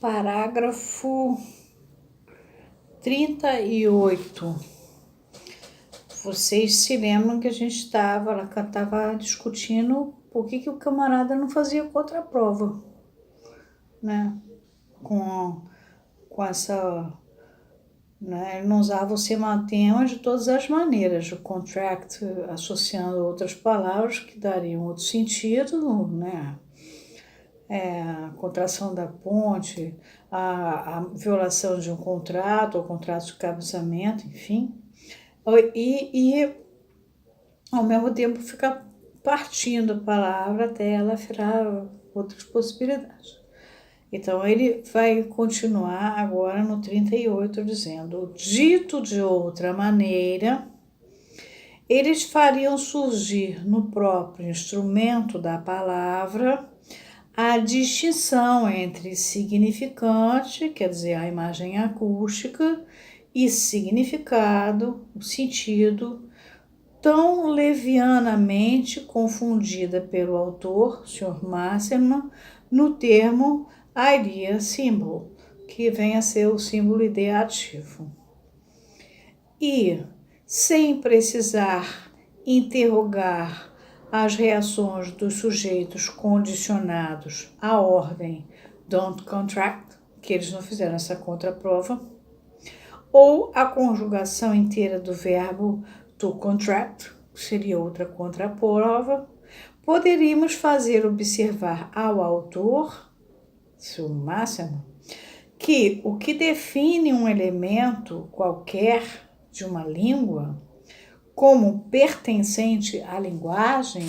Parágrafo 38. Vocês se lembram que a gente estava discutindo por que o camarada não fazia contraprova, né? Com essa, né? Ele não usava o sematema de todas as maneiras, o contract associando outras palavras que dariam outro sentido, né? A contração da ponte, a violação de um contrato, ou contrato de casamento, enfim. E ao mesmo tempo ficar partindo a palavra até ela virar outras possibilidades. Então, ele vai continuar agora no 38, dizendo: dito de outra maneira, eles fariam surgir no próprio instrumento da palavra a distinção entre significante, quer dizer, a imagem acústica, e significado, o sentido, tão levianamente confundida pelo autor, Sr. Masterman, no termo idea symbol, que vem a ser o símbolo ideativo. E, sem precisar interrogar as reações dos sujeitos condicionados à ordem don't contract, que eles não fizeram essa contraprova, ou a conjugação inteira do verbo to contract, que seria outra contraprova, poderíamos fazer observar ao autor, seu máximo, que o que define um elemento qualquer de uma língua como pertencente à linguagem,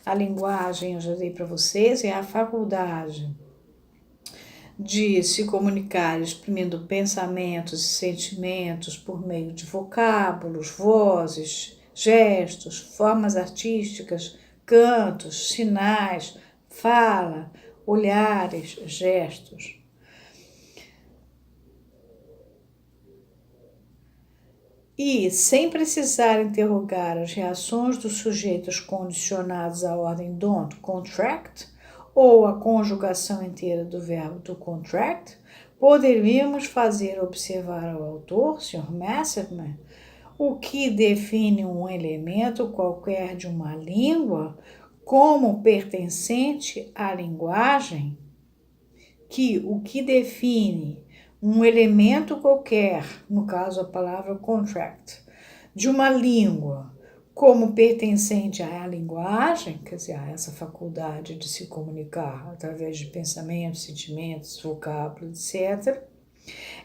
a linguagem, eu já dei para vocês, é a faculdade de se comunicar exprimindo pensamentos e sentimentos por meio de vocábulos, vozes, gestos, formas artísticas, cantos, sinais, fala, olhares, gestos. E, sem precisar interrogar as reações dos sujeitos condicionados à ordem don't contract, ou a conjugação inteira do verbo to contract, poderíamos fazer observar ao autor, Sr. Masterman, o que define um elemento qualquer de uma língua como pertencente à linguagem, que o que define um elemento qualquer, no caso a palavra contract, de uma língua como pertencente à linguagem, quer dizer, a essa faculdade de se comunicar através de pensamentos, sentimentos, vocábulos, etc.,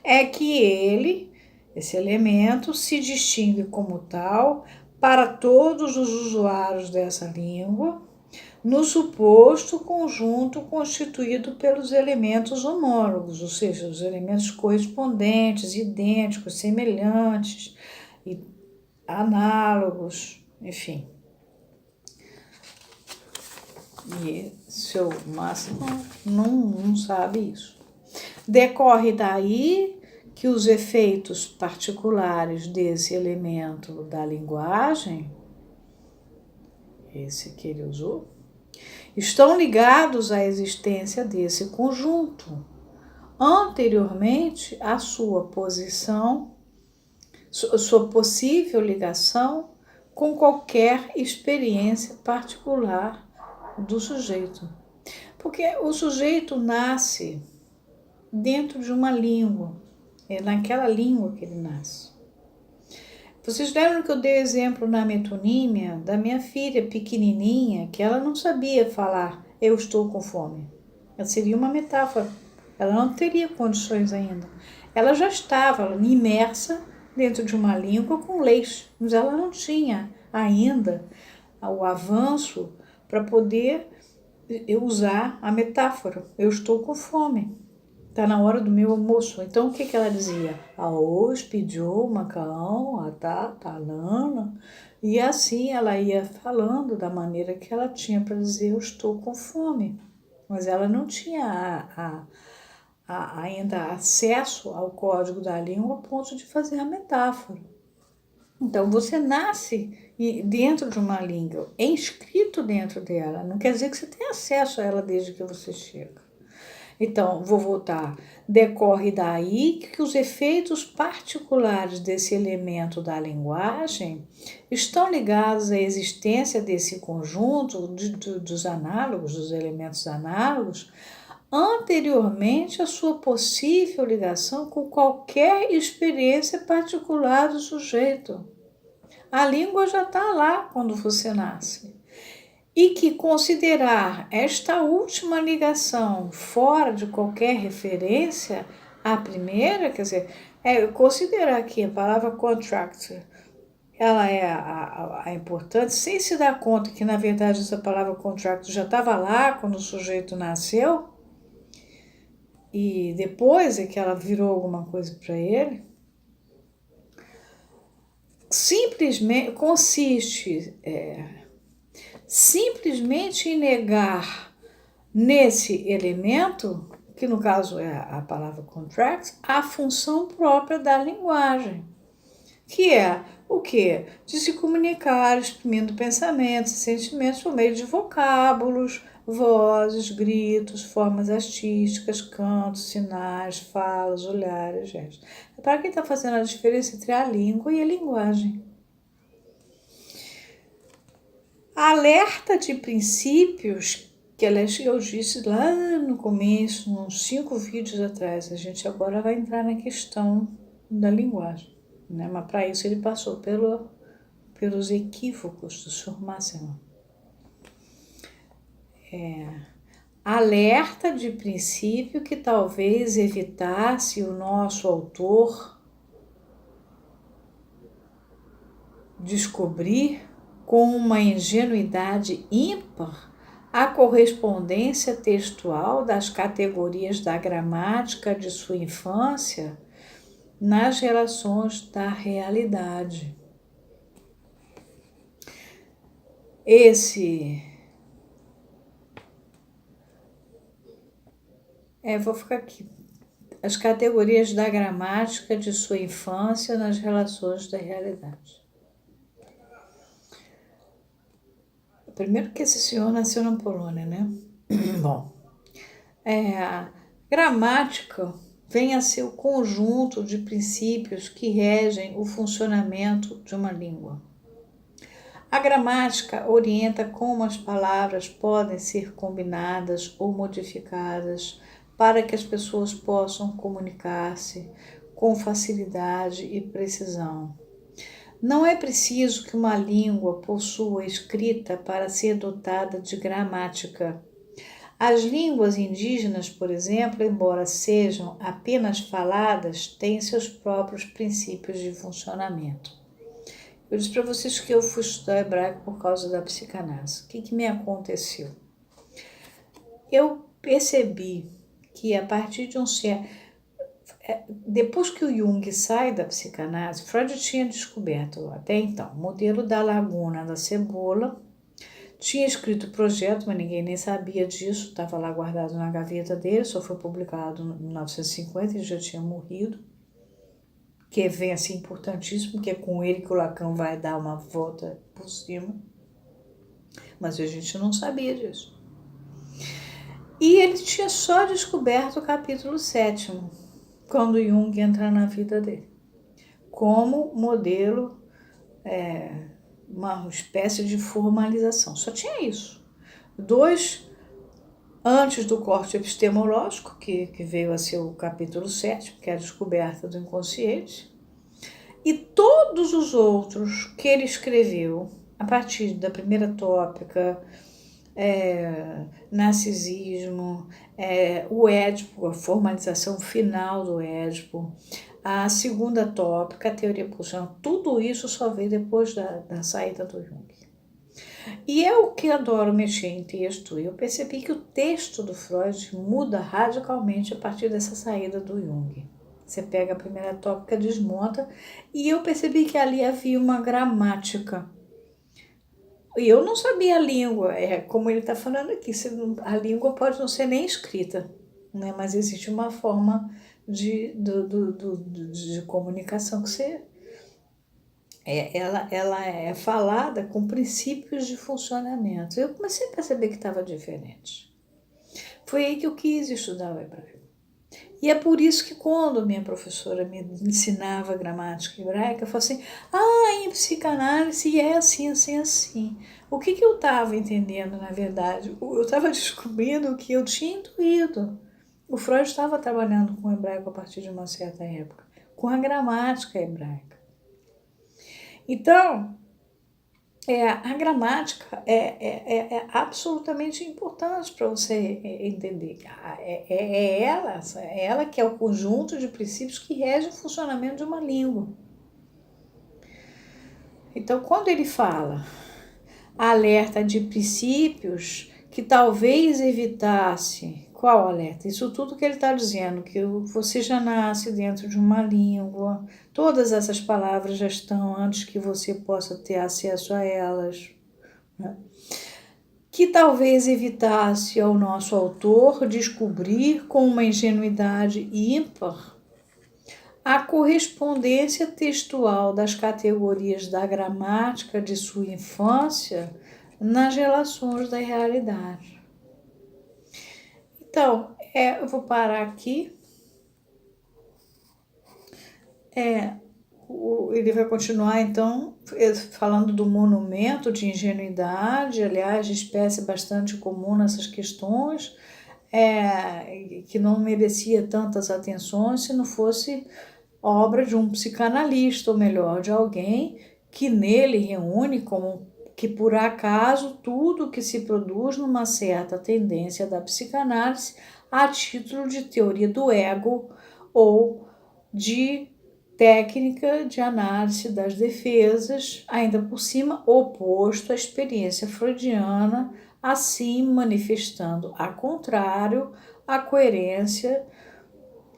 é que esse elemento, se distingue como tal para todos os usuários dessa língua, no suposto conjunto constituído pelos elementos homólogos, ou seja, os elementos correspondentes, idênticos, semelhantes, e análogos, enfim. E seu máximo não sabe isso. Decorre daí que os efeitos particulares desse elemento da linguagem, esse que ele usou, estão ligados à existência desse conjunto, anteriormente à sua posição, sua possível ligação com qualquer experiência particular do sujeito. Porque o sujeito nasce dentro de uma língua, é naquela língua que ele nasce. Vocês lembram que eu dei exemplo na metonímia da minha filha pequenininha, que ela não sabia falar eu estou com fome. Ela seria uma metáfora. Ela não teria condições ainda. Ela já estava imersa dentro de uma língua com leite, mas ela não tinha ainda o avanço para poder usar a metáfora. Eu estou com fome. Está na hora do meu almoço. Então, o que ela dizia? Arroz, pediu, macarrão, nana. E assim ela ia falando da maneira que ela tinha para dizer eu estou com fome. Mas ela não tinha ainda acesso ao código da língua a ponto de fazer a metáfora. Então, você nasce dentro de uma língua, é inscrito dentro dela. Não quer dizer que você tenha acesso a ela desde que você chega. Então, vou voltar. Decorre daí que os efeitos particulares desse elemento da linguagem estão ligados à existência desse conjunto dos análogos, dos elementos análogos, anteriormente à sua possível ligação com qualquer experiência particular do sujeito. A língua já está lá quando você nasce. E que considerar esta última ligação fora de qualquer referência à primeira, quer dizer, considerar que a palavra contract, ela é a importante, sem se dar conta que, na verdade, essa palavra contract já estava lá quando o sujeito nasceu, e depois é que ela virou alguma coisa para ele, simplesmente consiste simplesmente em negar nesse elemento, que no caso é a palavra contract, a função própria da linguagem, que é o quê? De se comunicar, exprimindo pensamentos e sentimentos por meio de vocábulos, vozes, gritos, formas artísticas, cantos, sinais, falas, olhares, gestos. É para quem está fazendo a diferença entre a língua e a linguagem. Alerta de princípios, que aliás eu disse lá no começo, uns 5 vídeos atrás, a gente agora vai entrar na questão da linguagem, né? Mas para isso ele passou pelos equívocos do Sr. Massimo. Alerta de princípio que talvez evitasse o nosso autor descobrir com uma ingenuidade ímpar a correspondência textual das categorias da gramática de sua infância nas relações da realidade. Vou ficar aqui. As categorias da gramática de sua infância nas relações da realidade. Primeiro que esse senhor nasceu na Polônia, né? Bom, a gramática vem a ser o conjunto de princípios que regem o funcionamento de uma língua. A gramática orienta como as palavras podem ser combinadas ou modificadas para que as pessoas possam comunicar-se com facilidade e precisão. Não é preciso que uma língua possua escrita para ser dotada de gramática. As línguas indígenas, por exemplo, embora sejam apenas faladas, têm seus próprios princípios de funcionamento. Eu disse para vocês que eu fui estudar hebraico por causa da psicanálise. O que me aconteceu? Eu percebi que a partir de um certo... Depois que o Jung sai da psicanálise, Freud tinha descoberto até então o modelo da laguna da cebola, tinha escrito o projeto, mas ninguém nem sabia disso, estava lá guardado na gaveta dele, só foi publicado em 1950, ele já tinha morrido, que vem assim importantíssimo, que é com ele que o Lacan vai dar uma volta por cima, mas a gente não sabia disso. E ele tinha só descoberto o capítulo 7º, quando Jung entra na vida dele, como modelo, uma espécie de formalização. Só tinha isso. 2, antes do corte epistemológico, que veio a ser o capítulo 7º, que é a descoberta do inconsciente, e todos os outros que ele escreveu, a partir da primeira tópica, narcisismo, o Édipo, a formalização final do Édipo, a segunda tópica, a teoria pulsional, tudo isso só veio depois da saída do Jung. E eu que adoro mexer em texto, eu percebi que o texto do Freud muda radicalmente a partir dessa saída do Jung. Você pega a primeira tópica, desmonta, e eu percebi que ali havia uma gramática. E eu não sabia a língua, como ele está falando aqui, a língua pode não ser nem escrita, né? Mas existe uma forma de comunicação que você... ela é falada com princípios de funcionamento. Eu comecei a perceber que estava diferente. Foi aí que eu quis estudar o hebraico. E é por isso que quando minha professora me ensinava gramática hebraica, eu falava assim, em psicanálise é assim, assim, assim. O que eu estava entendendo, na verdade? Eu estava descobrindo que eu tinha intuído. O Freud estava trabalhando com o hebraico a partir de uma certa época, com a gramática hebraica. Então, a gramática é absolutamente importante para você entender. É ela que é o conjunto de princípios que rege o funcionamento de uma língua. Então, quando ele fala alerta de princípios que talvez evitasse, qual alerta? Isso tudo que ele está dizendo, que você já nasce dentro de uma língua, todas essas palavras já estão antes que você possa ter acesso a elas, né? Que talvez evitasse ao nosso autor descobrir com uma ingenuidade ímpar a correspondência textual das categorias da gramática de sua infância nas relações da realidade. Então, eu vou parar aqui. Ele vai continuar, então, falando do monumento de ingenuidade, aliás, de espécie bastante comum nessas questões, que não merecia tantas atenções se não fosse obra de um psicanalista, ou melhor, de alguém que nele reúne como que por acaso tudo que se produz numa certa tendência da psicanálise a título de teoria do ego ou de técnica de análise das defesas, ainda por cima oposto à experiência freudiana, assim manifestando, a contrário, a coerência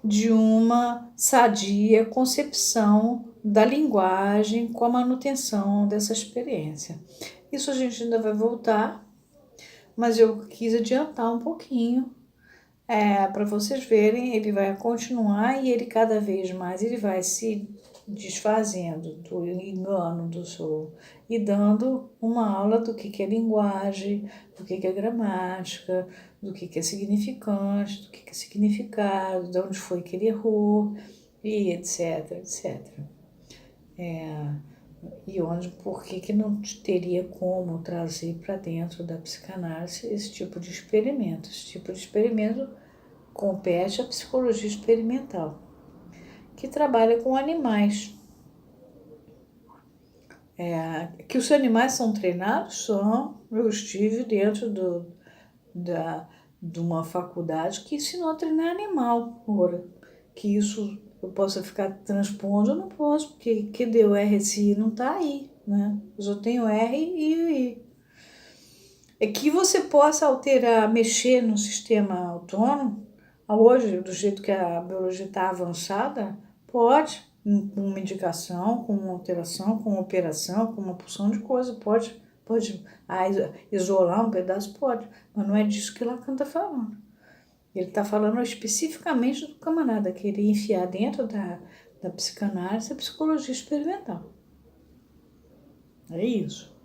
de uma sadia concepção da linguagem com a manutenção dessa experiência. Isso a gente ainda vai voltar, mas eu quis adiantar um pouquinho para vocês verem. Ele vai continuar e ele cada vez mais ele vai se desfazendo do engano do seu e dando uma aula do que é linguagem, do que é gramática, do que é significante, do que é significado, de onde foi que ele errou, e etc, etc. E por que não teria como trazer para dentro da psicanálise esse tipo de experimento? Esse tipo de experimento compete à psicologia experimental, que trabalha com animais. Que os animais são treinados, eu estive dentro de uma faculdade que ensinou a treinar animal. Ora, que isso eu possa ficar transpondo, eu não posso, porque que deu RSI não está aí, né? Eu só tenho R e I. É que você possa alterar, mexer no sistema autônomo, hoje, do jeito que a biologia está avançada, pode, com uma indicação, com uma alteração, com uma operação, com uma porção de coisa, pode isolar um pedaço, pode, mas não é disso que Lacan está falando. Ele está falando especificamente do camarada querer enfiar dentro da psicanálise a psicologia experimental. É isso.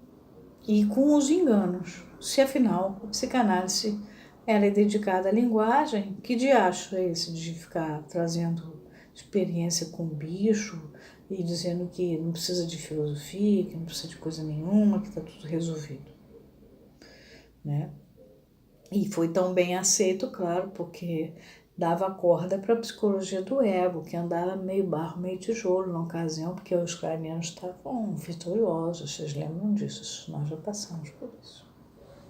E com os enganos. Se afinal a psicanálise ela é dedicada à linguagem, que diacho é esse de ficar trazendo experiência com bicho e dizendo que não precisa de filosofia, que não precisa de coisa nenhuma, que está tudo resolvido, né? E foi tão bem aceito, claro, porque dava corda para a psicologia do ego, que andava meio barro, meio tijolo na ocasião, porque os ucranianos estavam vitoriosos, vocês lembram disso? Nós já passamos por isso.